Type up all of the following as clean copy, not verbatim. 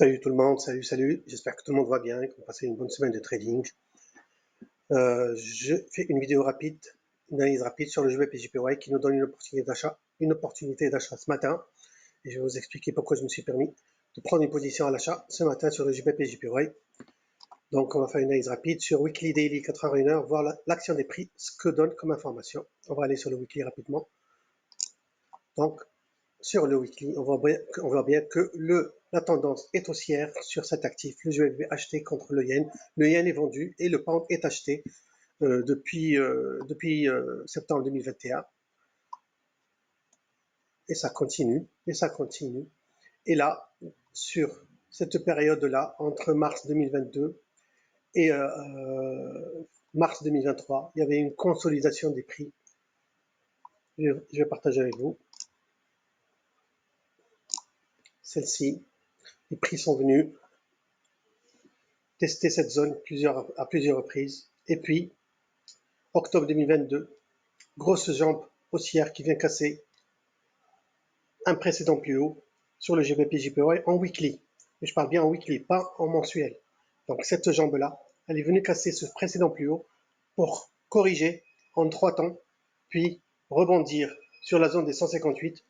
Salut tout le monde, salut, j'espère que tout le monde va bien et qu'on passe une bonne semaine de trading. Je fais une vidéo rapide, une analyse rapide sur le JPY qui nous donne une opportunité d'achat ce matin. Et je vais vous expliquer pourquoi je me suis permis de prendre une position à l'achat ce matin sur le JPY. Donc on va faire une analyse rapide sur Weekly, Daily, 4 heures, 1 heure, voir l'action des prix, ce que donne comme information. On va aller sur le Weekly rapidement. Donc sur le weekly, on voit bien que la tendance est haussière sur cet actif. Le USD acheté contre le yen. Le yen est vendu et le pound est acheté depuis septembre 2021. Et ça continue, et ça continue. Et là, sur cette période-là, entre mars 2022 et mars 2023, il y avait une consolidation des prix. Je vais partager avec vous. Celle-ci, les prix sont venus tester cette zone à plusieurs reprises. Et puis, octobre 2022, grosse jambe haussière qui vient casser un précédent plus haut sur le GBP/JPY en weekly. Et je parle bien en weekly, pas en mensuel. Donc cette jambe-là, elle est venue casser ce précédent plus haut pour corriger en 3 temps, puis rebondir sur la zone des 158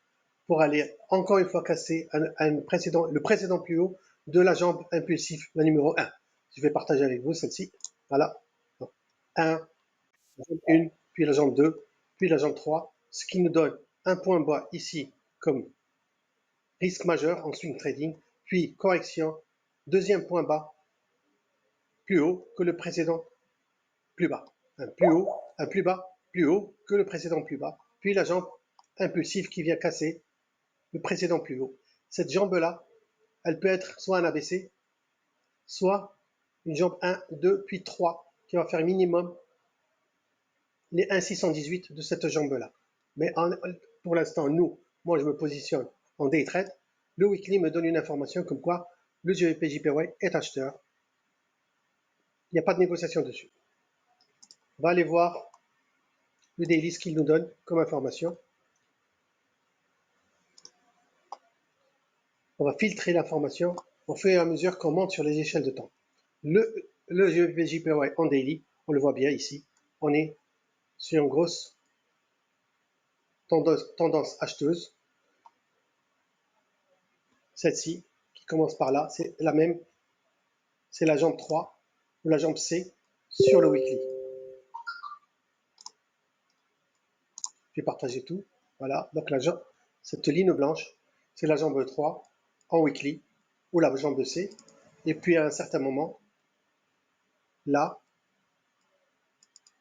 pour aller encore une fois casser le précédent plus haut de la jambe impulsive, la numéro 1. Je vais partager avec vous celle-ci. Voilà. Donc, 1, la jambe 1, puis la jambe 2, puis la jambe 3, ce qui nous donne un point bas ici comme risque majeur en swing trading, puis correction, deuxième point bas, plus haut que le précédent plus bas. Un plus haut, un plus bas, plus haut que le précédent plus bas, puis la jambe impulsive qui vient casser le précédent plus haut. Cette jambe-là, elle peut être soit un ABC, soit une jambe 1, 2, puis 3, qui va faire minimum les 1,618 de cette jambe-là. Mais pour l'instant, moi je me positionne en day trade. Le weekly me donne une information comme quoi le GBP/JPY est acheteur. Il n'y a pas de négociation dessus. On va aller voir le daily, ce qu'il nous donne comme information. On va filtrer l'information au fur et à mesure qu'on monte sur les échelles de temps. Le GBP/JPY en daily, on le voit bien ici, on est sur une grosse tendance acheteuse. Celle-ci, qui commence par là, c'est la même, c'est la jambe 3 ou la jambe C sur le weekly. Je vais partager tout. Voilà, donc cette ligne blanche, c'est la jambe 3 en weekly ou la jambe C. Et puis à un certain moment, là,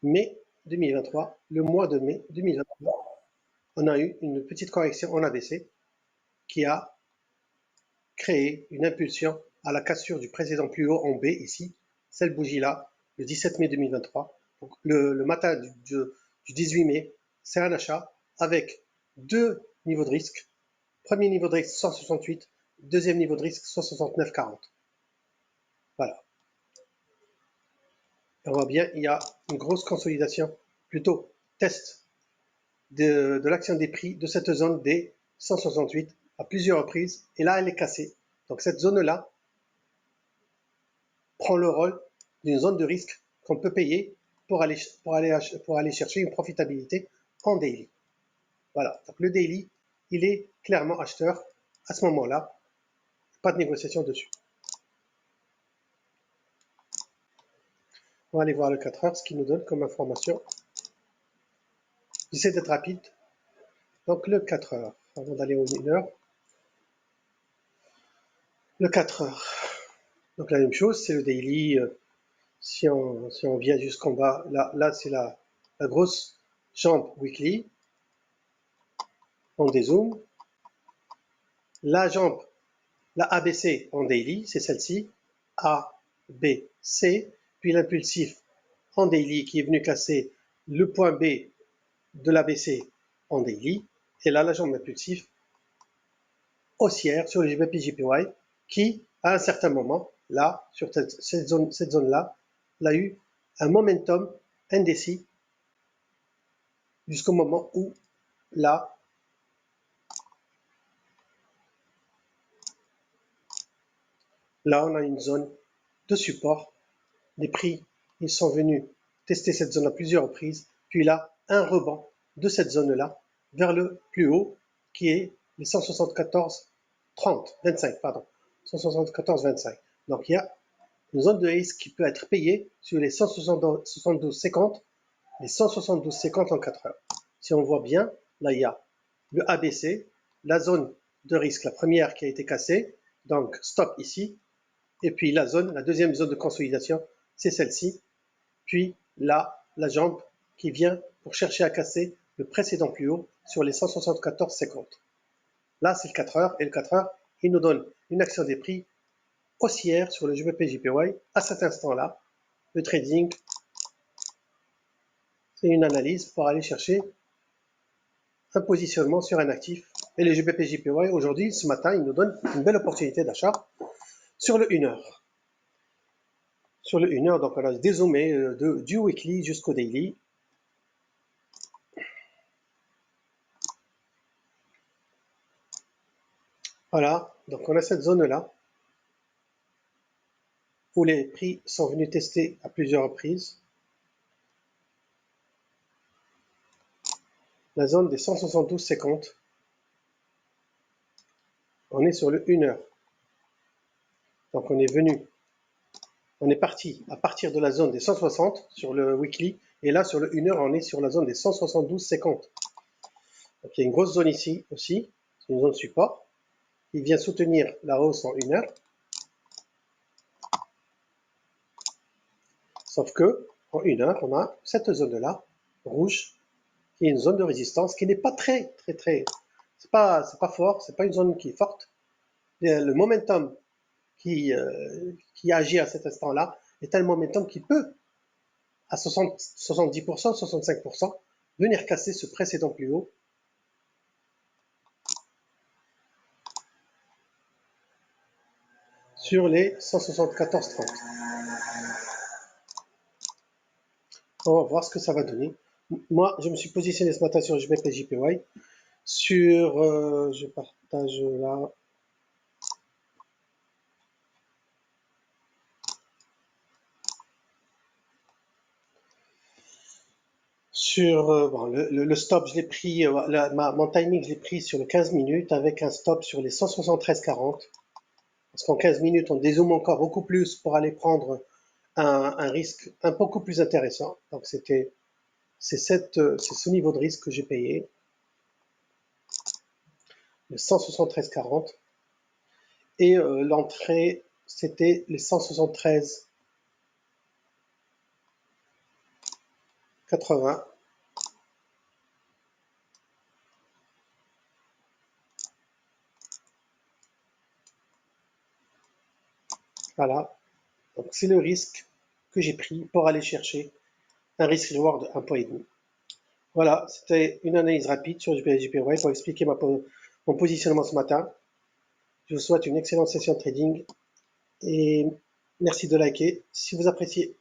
mai 2023, le mois de mai 2023, on a eu une petite correction en ABC qui a créé une impulsion à la cassure du précédent plus haut en B ici, cette bougie-là, le 17 mai 2023. Donc le matin du 18 mai, c'est un achat avec deux niveaux de risque. Premier niveau de risque 168, deuxième niveau de risque 169,40. Voilà. Et on voit bien, il y a une grosse consolidation, plutôt test de l'action des prix de cette zone des 168 à plusieurs reprises. Et là, elle est cassée. Donc cette zone-là prend le rôle d'une zone de risque qu'on peut payer pour aller chercher une profitabilité en daily. Voilà, donc le daily, il est clairement acheteur à ce moment-là, pas de négociation dessus. On va aller voir le 4 heures, ce qu'il nous donne comme information. J'essaie d'être rapide. Donc le 4 heures, avant d'aller au 1 heure. Le 4 heures. Donc la même chose, c'est le daily. Si on vient jusqu'en bas, là c'est la grosse jambe weekly. On dézoome. La jambe, la ABC en daily, c'est celle-ci. A, B, C. Puis l'impulsif en daily qui est venu casser le point B de l'ABC en daily. Et là, la jambe impulsive haussière sur le GBP/JPY qui, à un certain moment, là, sur cette zone-là, a eu un momentum indécis jusqu'au moment où, là, Là, on a une zone de support. Les prix, ils sont venus tester cette zone à plusieurs reprises. Puis là, un rebond de cette zone-là vers le plus haut, qui est les 174,30, 25, pardon. 174,25. Donc, il y a une zone de risque qui peut être payée sur les 172,50, les 172,50 en 4 heures. Si on voit bien, là, il y a le ABC, la zone de risque, la première qui a été cassée, donc stop ici, et puis la deuxième zone de consolidation, c'est celle-ci, puis là, la jambe qui vient pour chercher à casser le précédent plus haut sur les 174,50. Là, c'est le 4 heures, et le 4 heures, il nous donne une action des prix haussière sur le GBP/JPY à cet instant-là. Le trading, c'est une analyse pour aller chercher un positionnement sur un actif. Et le GBP/JPY, aujourd'hui, ce matin, il nous donne une belle opportunité d'achat sur le 1 heure. Sur le 1 heure, donc on a dézoomé du weekly jusqu'au daily. Voilà, donc on a cette zone-là où les prix sont venus tester à plusieurs reprises. La zone des 172,50. On est sur le 1 heure. Donc on est parti à partir de la zone des 160 sur le weekly, et là sur le 1 heure, on est sur la zone des 172,50. Donc il y a une grosse zone ici aussi, c'est une zone support. Il vient soutenir la hausse en 1 heure. Sauf que, en 1 heure, on a cette zone-là, rouge, qui est une zone de résistance qui n'est pas très, c'est pas fort, c'est pas une zone qui est forte. Le momentum qui agit à cet instant-là est un momentum qui peut, à 70%, 65%, venir casser ce précédent plus haut. Sur les 174,30. On va voir ce que ça va donner. Moi, je me suis positionné ce matin sur le GBP/JPY. Je partage là. Bon, le stop, je l'ai pris, mon timing, je l'ai pris sur le 15 minutes avec un stop sur les 173,40. Parce qu'en 15 minutes, on dézoome encore beaucoup plus pour aller prendre un risque un beaucoup plus intéressant. Donc c'est ce niveau de risque que j'ai payé, le 173,40. Et l'entrée, c'était les 173,80. Voilà, donc c'est le risque que j'ai pris pour aller chercher un risk reward de 1,5. Voilà, c'était une analyse rapide sur JPY pour expliquer mon positionnement ce matin. Je vous souhaite une excellente session de trading et merci de liker si vous appréciez.